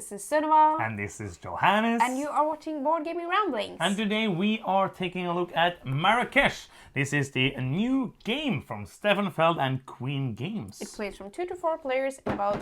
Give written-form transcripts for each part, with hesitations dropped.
This is Sunniva. And this is Johannes. And you are watching Board Gaming Ramblings. And today we are taking a look at Marrakesh. This is the new game from Stefan Feld and Queen Games. It plays from 2 to 4 players in about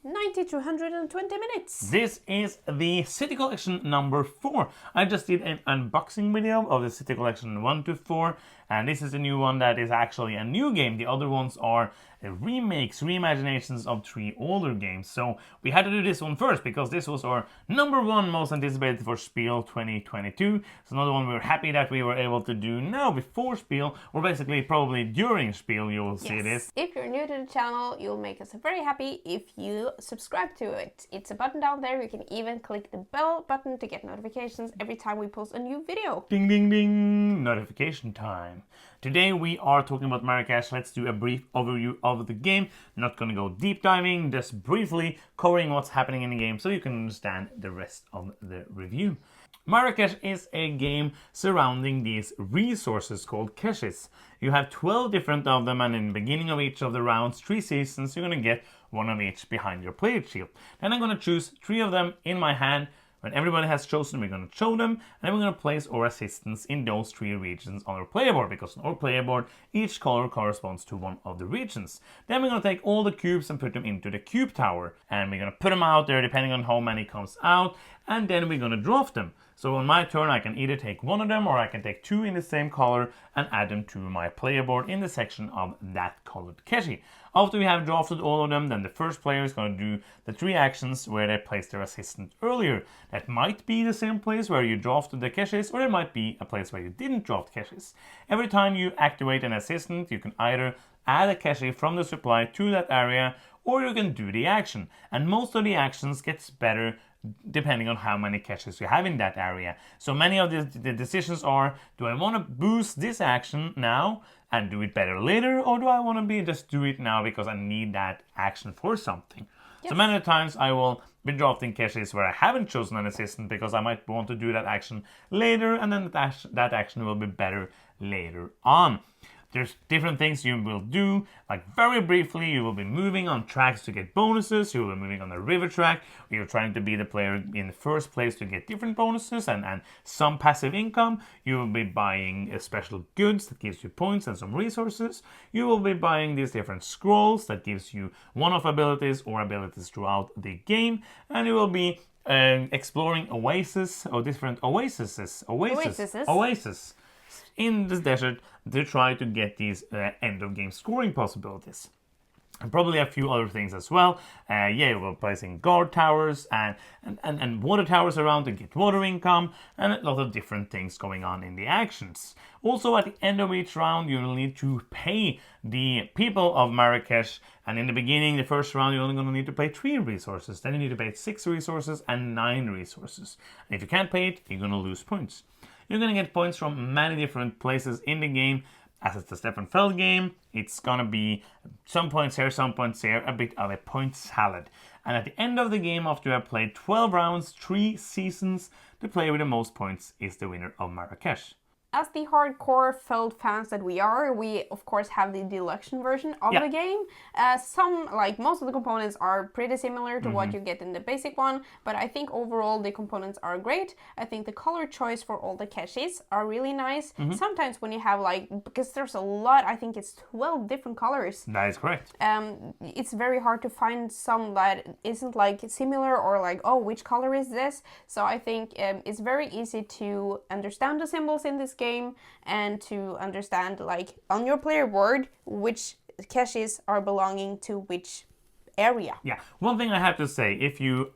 90 to 120 minutes. This is the City Collection number 4. I just did an unboxing video of the City Collection 1 to 4. And this is a new one that is actually a new game. The other ones are remakes, reimaginations of 3 older games. So we had to do this one first because this was our number 1 most anticipated for Spiel 2022. It's another one we're happy that we were able to do now before Spiel, or basically probably during Spiel you will see this. If you're new to the channel, you'll make us very happy if you subscribe to it. It's a button down there. You can even click the bell button to get notifications every time we post a new video. Ding ding ding! Notification time. Today we are talking about Marrakesh. Let's do a brief overview of the game. Not gonna go deep diving, just briefly covering what's happening in the game so you can understand the rest of the review. Marrakesh is a game surrounding these resources called caches. You have 12 different of them, and in the beginning of each of the rounds, 3 seasons, you're gonna get 1 of each behind your player shield. Then I'm gonna choose 3 of them in my hand. When everybody has chosen, we're going to show them, and then we're going to place our assistants in those 3 regions on our player board, because on our player board, each color corresponds to 1 of the regions. Then we're going to take all the cubes and put them into the cube tower, and we're going to put them out there depending on how many comes out, and then we're going to draft them. So on my turn, I can either take 1 of them, or I can take 2 in the same color and add them to my player board in the section of that colored cache. After we have drafted all of them, then the first player is going to do the 3 actions where they placed their assistant earlier. That might be the same place where you drafted the caches, or it might be a place where you didn't draft caches. Every time you activate an assistant, you can either add a cache from the supply to that area, or you can do the action. And most of the actions gets better depending on how many caches you have in that area. So many of the decisions are, do I want to boost this action now and do it better later, or do I want to just do it now because I need that action for something? Yes. So many times I will be drafting caches where I haven't chosen an assistant because I might want to do that action later, and then that action will be better later on. There's different things you will do, like very briefly, you will be moving on tracks to get bonuses, you will be moving on the river track, where you're trying to be the player in the first place to get different bonuses and some passive income. You will be buying special goods that gives you points and some resources. You will be buying these different scrolls that gives you one-off abilities or abilities throughout the game, and you will be exploring oases or different oases in this desert to try to get these end of game scoring possibilities. And probably a few other things as well. We're placing guard towers and water towers around to get water income, and a lot of different things going on in the actions. Also, at the end of each round, you will need to pay the people of Marrakesh. And in the beginning, the first round, you're only going to need to pay 3 resources. Then you need to pay 6 resources and 9 resources. And if you can't pay it, you're going to lose points. You're going to get points from many different places in the game. As it's a Stefan Feld game, it's going to be some points here, a bit of a point salad. And at the end of the game, after you have played 12 rounds, 3 seasons, the player with the most points is the winner of Marrakesh. As the hardcore Feld fans that we are, we of course have the deluxe version of the game. Most of the components are pretty similar to what you get in the basic one, but I think overall the components are great. I think the color choice for all the caches are really nice. Sometimes when you have because there's a lot, I think it's 12 different colors. That is correct. It's very hard to find some that isn't similar or oh, which color is this? So I think it's very easy to understand the symbols in this game and to understand on your player board which caches are belonging to which area. Yeah, one thing I have to say, if you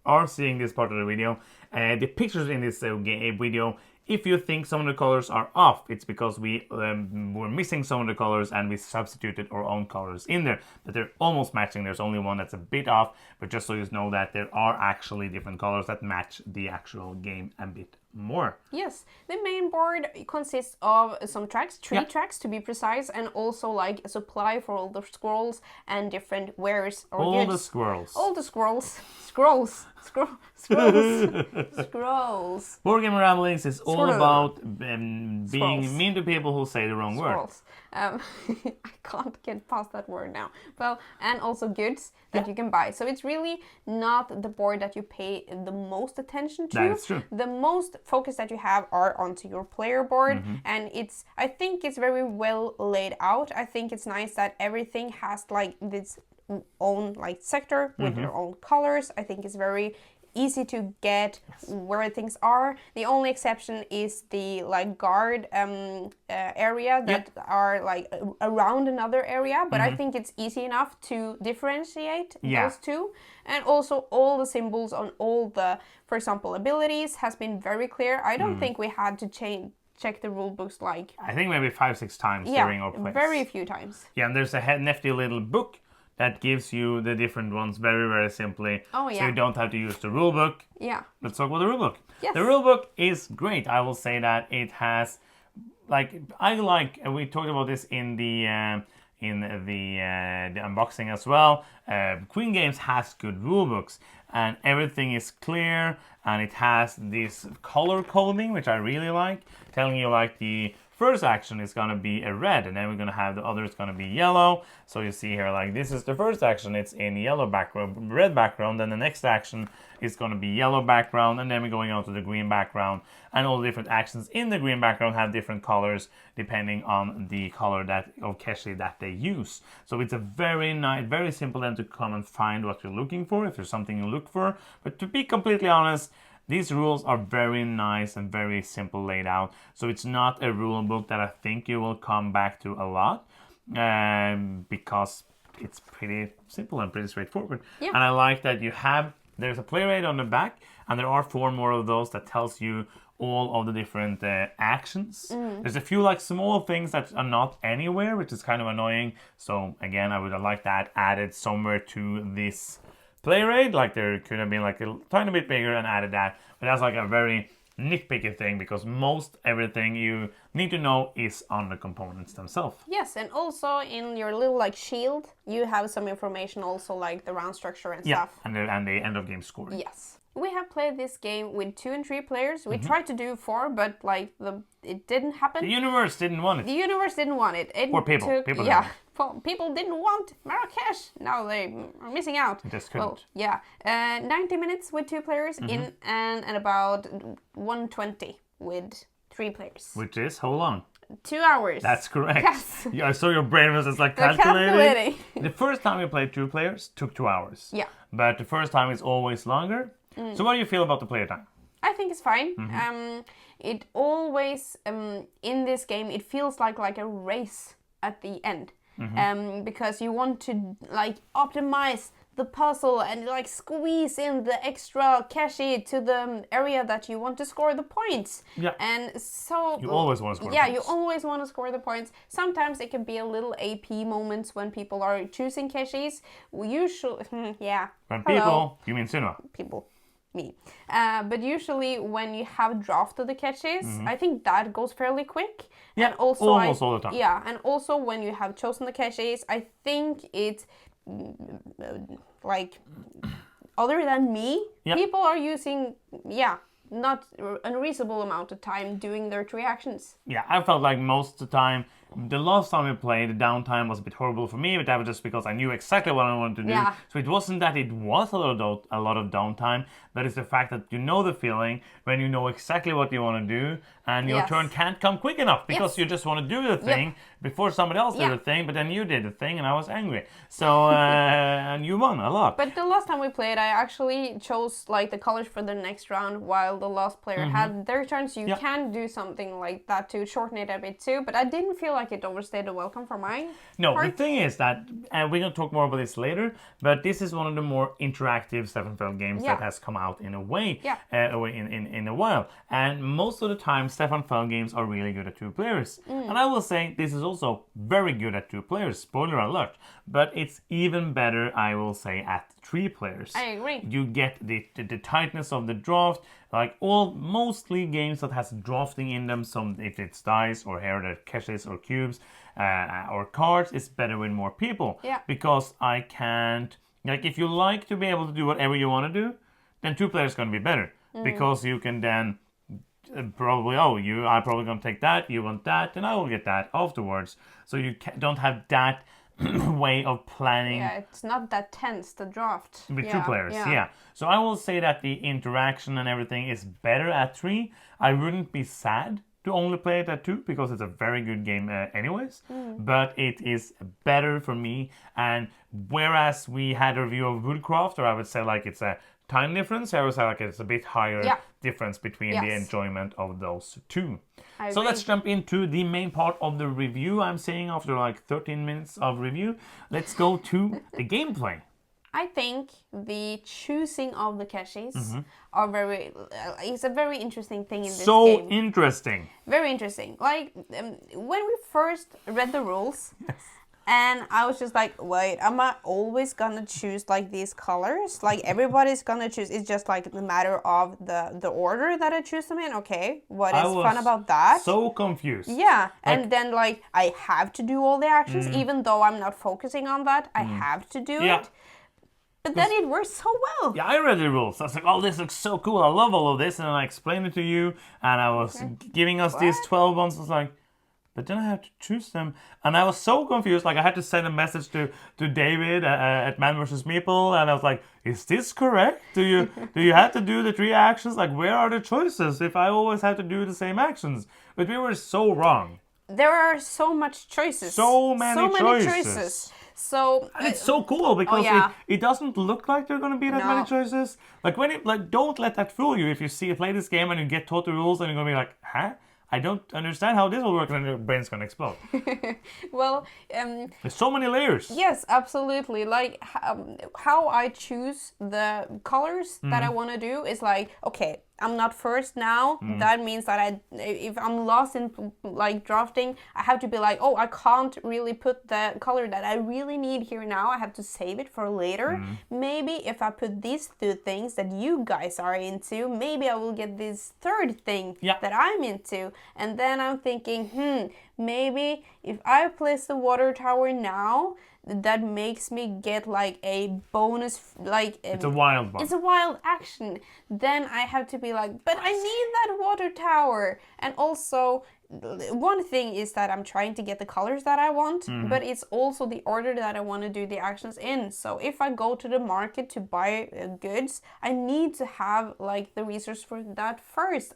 are seeing this part of the video, the pictures in this video, if you think some of the colors are off, it's because we were missing some of the colors and we substituted our own colors in there. But they're almost matching. There's only one that's a bit off, but just so you know that there are actually different colors that match the actual game a bit more. Yes, the main board consists of some tracks, three tracks to be precise, and also like a supply for all the scrolls and different wares or All goods. the squirrels. All the scrolls. Board Game Ramblings is all about being Scrolls. mean to people who say the wrong word. Scrolls. I can't get past that word now. Well, and also goods that you can buy. So it's really not the board that you pay the most attention to. That is true. The most focus that you have are onto your player board, and I think it's very well laid out. I think it's nice that everything has like this own like sector with their own colors. I think it's very easy to get where things are. The only exception is the like guard area that are like around another area, but I think it's easy enough to differentiate those two. And also all the symbols on all the, for example, abilities has been very clear. I don't think we had to check the rule books like... I think maybe 5-6 times during our plays. Very few times. Yeah, and there's a nifty little book that gives you the different ones very, very simply. Oh, yeah. So you don't have to use the rule book. Yeah. Let's talk about the rule book. Yes. The rule book is great. I will say that it has, we talked about this in the unboxing as well. Queen Games has good rule books, and everything is clear, and it has this color coding, which I really like, telling you like the first action is going to be a red, and then we're going to have the other is going to be yellow. So you see here, like, this is the first action, it's in yellow background, red background, then the next action is going to be yellow background, and then we're going on to the green background, and all the different actions in the green background have different colors depending on the color of Keshi that they use. So it's a very nice, very simple then to come and find what you're looking for, if there's something you look for. But to be completely honest, these rules are very nice and very simple laid out. So it's not a rule book that I think you will come back to a lot, because it's pretty simple and pretty straightforward. Yeah. And I like that there's a play rate on the back, and there are 4 more of those that tells you all of the different actions. There's a few like small things that are not anywhere, which is kind of annoying. So again, I would have liked that added somewhere to this play rate. Like there could have been like a tiny bit bigger and added that, but that's like a very nitpicky thing, because most everything you need to know is on the components themselves. Yes, and also in your little like shield, you have some information also like the round structure and stuff. And the end of game scoring. Yes. We have played this game with 2 and 3 players. We tried to do 4, but like it didn't happen. The universe didn't want it. The universe didn't want it. Or people. People didn't want Marrakesh. Now they are missing out. Just couldn't. Well, 90 minutes with 2 players in and about 120 with 3 players. Which is, how long? 2 hours. That's correct. Yes. Yeah, I saw your brain was just like calculating. The first time we played 2 players took 2 hours. Yeah. But the first time is always longer. So what do you feel about the playtime? I think it's fine. It always, in this game, it feels like a race at the end. Because you want to like optimize the puzzle and like squeeze in the extra Keshi to the area that you want to score the points. Yeah. And so... You always want to score the points. points. You always want to score the points. Sometimes it can be a little AP moments when people are choosing Keshis. Usually... When people... You mean cinema. People. Me. But usually when you have drafted the Keshis, I think that goes fairly quick. Yeah, and also almost all the time. Yeah, and also when you have chosen the Keshis, I think it's like other than me, people are using not unreasonable amount of time doing their 3 actions. Yeah, I felt like most of the time, the last time we played, the downtime was a bit horrible for me, but that was just because I knew exactly what I wanted to do. Yeah. So it wasn't that it was a lot of downtime, but it's the fact that you know the feeling when you know exactly what you want to do, and your turn can't come quick enough because you just want to do the thing before somebody else did the thing, but then you did the thing and I was angry. So, and you won a lot. But the last time we played, I actually chose like the colors for the next round while the last player had their turns. You can do something like that to shorten it a bit too, but I didn't feel like it overstayed the welcome for mine. No, part. The thing is that, and we're going to talk more about this later, but this is one of the more interactive Stefan Feld games that has come out in a way, in a while. And most of the time, Stefan Feld games are really good at 2 players. And I will say this is also very good at 2 players, spoiler alert, but it's even better, I will say, at 3 players. I agree. You get the tightness of the draft, like mostly games that has drafting in them. Some if it's dice or here the caches or cubes or cards, it's better with more people. Yeah. Because I can't, like, if you like to be able to do whatever you want to do, then 2 players going to be better because you can then probably I'm probably going to take that, you want that, and I will get that afterwards. So you don't have that way of planning. Yeah, it's not that tense, the draft. With 2 players, yeah. So I will say that the interaction and everything is better at 3. I wouldn't be sad to only play it at 2 because it's a very good game anyways. But it is better for me. And whereas we had a review of Woodcraft, or I would say like it's a tiny difference, I would say like it's a bit higher difference between the enjoyment of those 2. So let's jump into the main part of the review. I'm saying after like 13 minutes of review, let's go to the gameplay. I think the choosing of the caches are it's a very interesting thing in this game. So interesting. Very interesting. Like when we first read the rules, and I was just like, wait, am I always gonna choose like these colors? Like everybody's gonna choose. It's just like the matter of the order that I choose them in. Okay, what is fun about that? So confused. Yeah, and then like I have to do all the actions, even though I'm not focusing on that. I have to do it. But then it works so well. Yeah, I read the rules. I was like, oh, this looks so cool. I love all of this. And I explained it to you. And I was giving us these 12 ones. I was like, but then I have to choose them. And I was so confused. Like, I had to send a message to David at Man vs. Meeple. And I was like, is this correct? Do you have to do the 3 actions? Like, where are the choices if I always have to do the same actions? But we were so wrong. There are so much choices. So many choices. So and it's so cool because it doesn't look like there are going to be that many choices. Like don't let that fool you. If you play this game and you get taught the rules and you're going to be like, huh? I don't understand how this will work, and your brain's going to explode. Well, there's so many layers. Yes, absolutely. Like how I choose the colors that I want to do is like, okay, I'm not first now. That means that if I'm lost in like drafting, I have to be like, oh, I can't really put the color that I really need here now. I have to save it for later. Maybe if I put these 2 things that you guys are into, maybe I will get this 3rd thing that I'm into. And then I'm thinking, maybe if I place the water tower now, that makes me get like a bonus, like it's a wild one. It's a wild action. Then I have to be like, but I need that water tower. And also, one thing is that I'm trying to get the colors that I want, but it's also the order that I want to do the actions in. So if I go to the market to buy goods, I need to have like the resource for that first.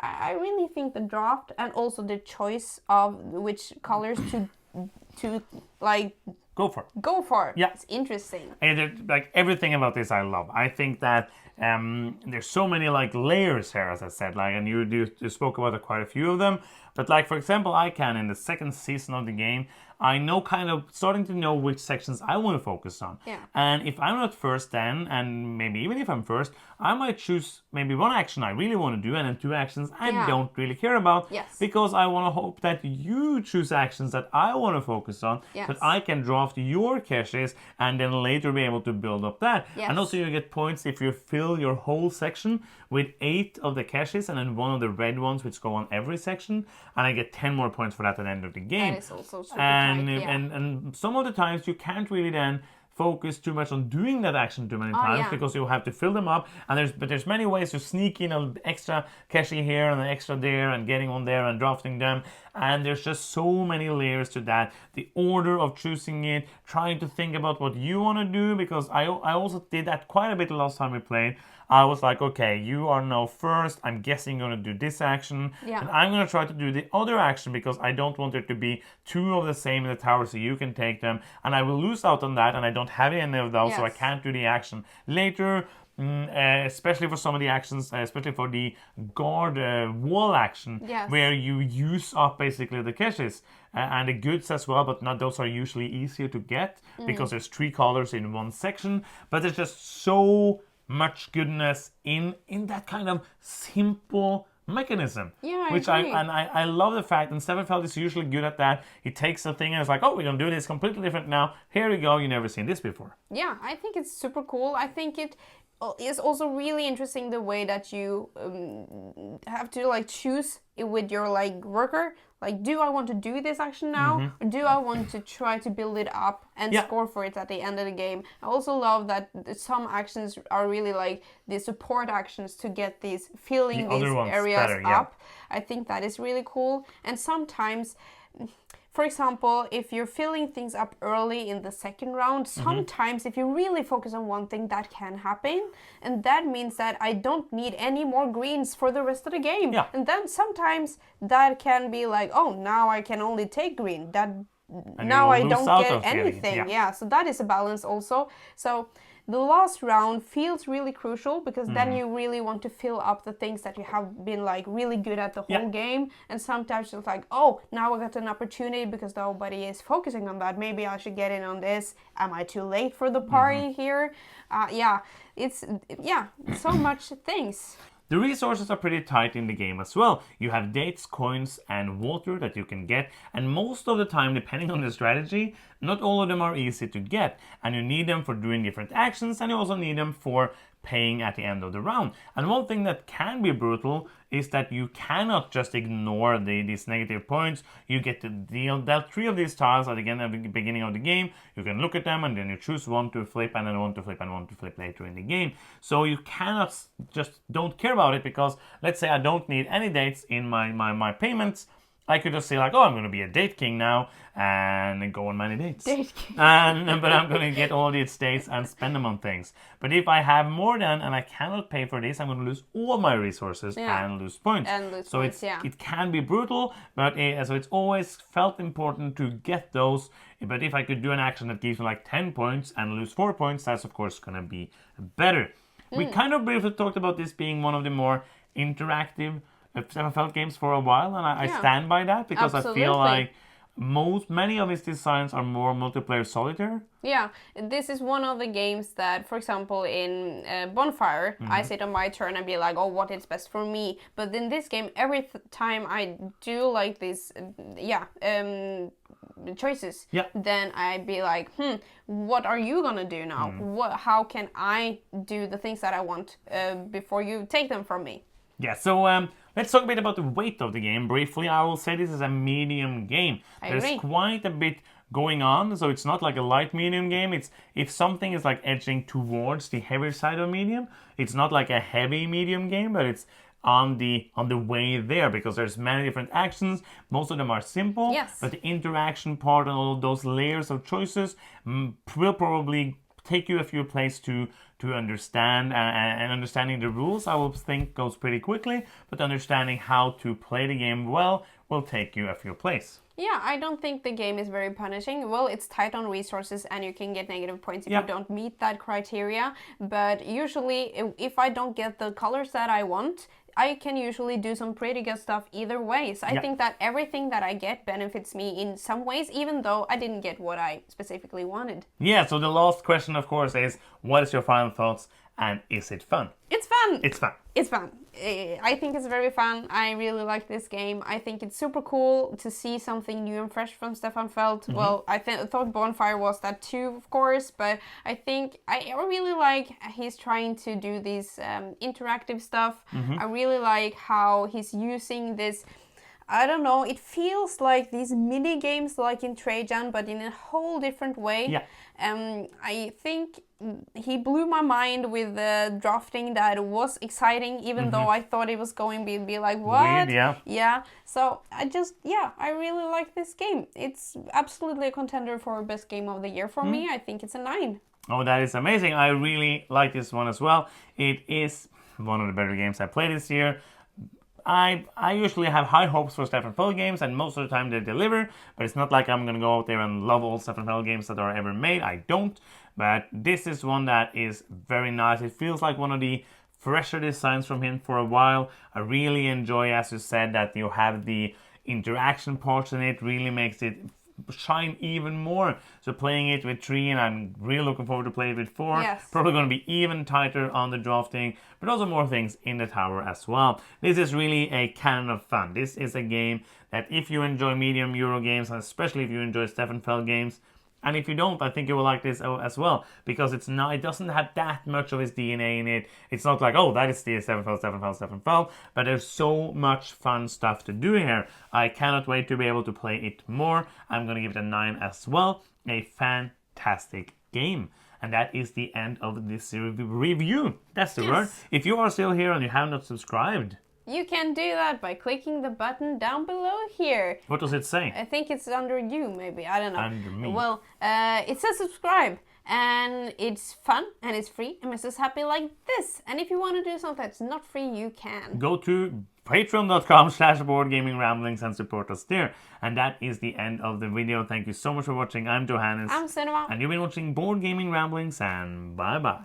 I really think the draft and also the choice of which colors to like go for. Yeah, it's interesting. And like everything about this, I love. I think that there's so many like layers here, as I said. Like, and you spoke about quite a few of them. But like for example, I can in the 2nd season of the game, I know starting to know which sections I want to focus on. Yeah. And if I'm not first then, and maybe even if I'm first, I might choose maybe 1 action I really want to do and then 2 actions I don't really care about. Yes. Because I want to hope that you choose actions that I want to focus on. Yes. That I can draft your caches and then later be able to build up that. Yes. And also you get points if you fill your whole section with 8 of the caches and then 1 of the red ones which go on every section. And I get 10 more points for that at the end of the game. That is also super tight, and some of the times you can't really then focus too much on doing that action too many times because you have to fill them up. And there's many ways to sneak in an extra cache here and an extra there and getting on there and drafting them. And there's just so many layers to that. The order of choosing it, trying to think about what you want to do, because I also did that quite a bit the last time we played. I was like, okay, you are now first. I'm guessing you're going to do this action. Yeah. And I'm going to try to do the other action because I don't want there to be 2 of the same in the tower so you can take them. And I will lose out on that and I don't have any of those, so I can't do the action later. Especially for some of the actions, especially for the guard wall action, where you use up basically the caches and the goods as well, but not those are usually easier to get because there's 3 colors in 1 section. But there's just so much goodness in that kind of simple mechanism. Yeah, I which agree. I love the fact, and Stefan Feld is usually good at that. He takes a thing and it's like, oh, we're gonna do this completely different now. Here we go. You never seen this before. Yeah, I think it's super cool. I think it is also really interesting the way that you have to like choose it with your like worker. Like, do I want to do this action now, or do I want to try to build it up and score for it at the end of the game? I also love that some actions are really like the support actions to get these filling these areas up. I think that is really cool. And sometimes, for example, if you're filling things up early in the second round, sometimes if you really focus on one thing, that can happen. And that means that I don't need any more greens for the rest of the game. Yeah. And then sometimes that can be like, oh, now I can only take green. Now I don't get anything. Yeah, so that is a balance also. So the last round feels really crucial because then you really want to fill up the things that you have been like really good at the whole game. And sometimes it's like, oh, now I got an opportunity because nobody is focusing on that. Maybe I should get in on this. Am I too late for the party here? It's so much things. The resources are pretty tight in the game as well. You have dates, coins, and water that you can get, and most of the time, depending on the strategy, not all of them are easy to get, and you need them for doing different actions, and you also need them for paying at the end of the round. And one thing that can be brutal is that you cannot just ignore these negative points. You get to dealt 3 of these tiles at the beginning of the game. You can look at them and then you choose one to flip and then one to flip and one to flip later in the game. So you cannot just don't care about it because let's say I don't need any dates in my payments. I could just say like, oh, I'm going to be a date king now and go on many dates. Date king. But I'm going to get all these dates and spend them on things. But if I have more than and I cannot pay for this, I'm going to lose all my resources and lose points. It can be brutal, but so it's always felt important to get those. But if I could do an action that gives me like 10 points and lose 4 points, that's of course going to be better. We kind of briefly talked about this being one of the more interactive Stefan Feld games for a while, and I stand by that because I feel like many of his designs are more multiplayer solitaire. Yeah, this is one of the games that, for example, in Bonfire, I sit on my turn and be like, oh, what is best for me? But in this game, every time I do like these, choices, then I'd be like, what are you gonna do now? How can I do the things that I want before you take them from me? Yeah, so let's talk a bit about the weight of the game briefly. I will say this is a medium game. There's quite a bit going on, so it's not like a light medium game. It's if something is like edging towards the heavier side of medium, it's not like a heavy medium game, but it's on the way there because there's many different actions. Most of them are simple, but the interaction part and all of those layers of choices will probably take you a few plays to understand, and understanding the rules I will think goes pretty quickly, but understanding how to play the game well will take you a few plays. Yeah, I don't think the game is very punishing. Well, it's tight on resources and you can get negative points if you don't meet that criteria, but usually if I don't get the colors that I want, I can usually do some pretty good stuff either way. So I think that everything that I get benefits me in some ways, even though I didn't get what I specifically wanted. Yeah, so the last question, of course, is what is your final thoughts and is it fun? It's fun! It's fun. It's fun. I think it's very fun. I really like this game. I think it's super cool to see something new and fresh from Stefan Feld. Well, I thought Bonfire was that too, of course, but I think I really like he's trying to do this interactive stuff. I really like how he's using this. I don't know, it feels like these mini games like in Trajan, but in a whole different way. Yeah. I think he blew my mind with the drafting that was exciting, even though I thought it was going to be like, what? Weird, yeah. So I really like this game. It's absolutely a contender for best game of the year for me. I think it's a 9. Oh, that is amazing. I really like this one as well. It is one of the better games I played this year. I usually have high hopes for Stefan Feld games, and most of the time they deliver, but it's not like I'm going to go out there and love all Stefan Feld games that are ever made. I don't, but this is one that is very nice. It feels like one of the fresher designs from him for a while. I really enjoy, as you said, that you have the interaction parts in it, really makes it shine even more. So playing it with 3, and I'm really looking forward to play it with 4. Yes. Probably going to be even tighter on the drafting, but also more things in the tower as well. This is really a cannon of fun. This is a game that if you enjoy medium Euro games, and especially if you enjoy Stefan Feld games, and if you don't, I think you will like this as well, because it doesn't have that much of his DNA in it. It's not like, oh, that is the Stefan Feld, but there's so much fun stuff to do here. I cannot wait to be able to play it more. I'm going to give it a 9 as well. A fantastic game. And that is the end of this review. That's the word. If you are still here and you have not subscribed, you can do that by clicking the button down below here. What does it say? I think it's under you, maybe. I don't know. Under me. Well, it says subscribe. And it's fun and it's free and makes us happy like this. And if you want to do something that's not free, you can. Go to patreon.com/boardgamingramblings and support us there. And that is the end of the video. Thank you so much for watching. I'm Johannes. I'm Cinema. And you've been watching Board Gaming Ramblings, and bye-bye.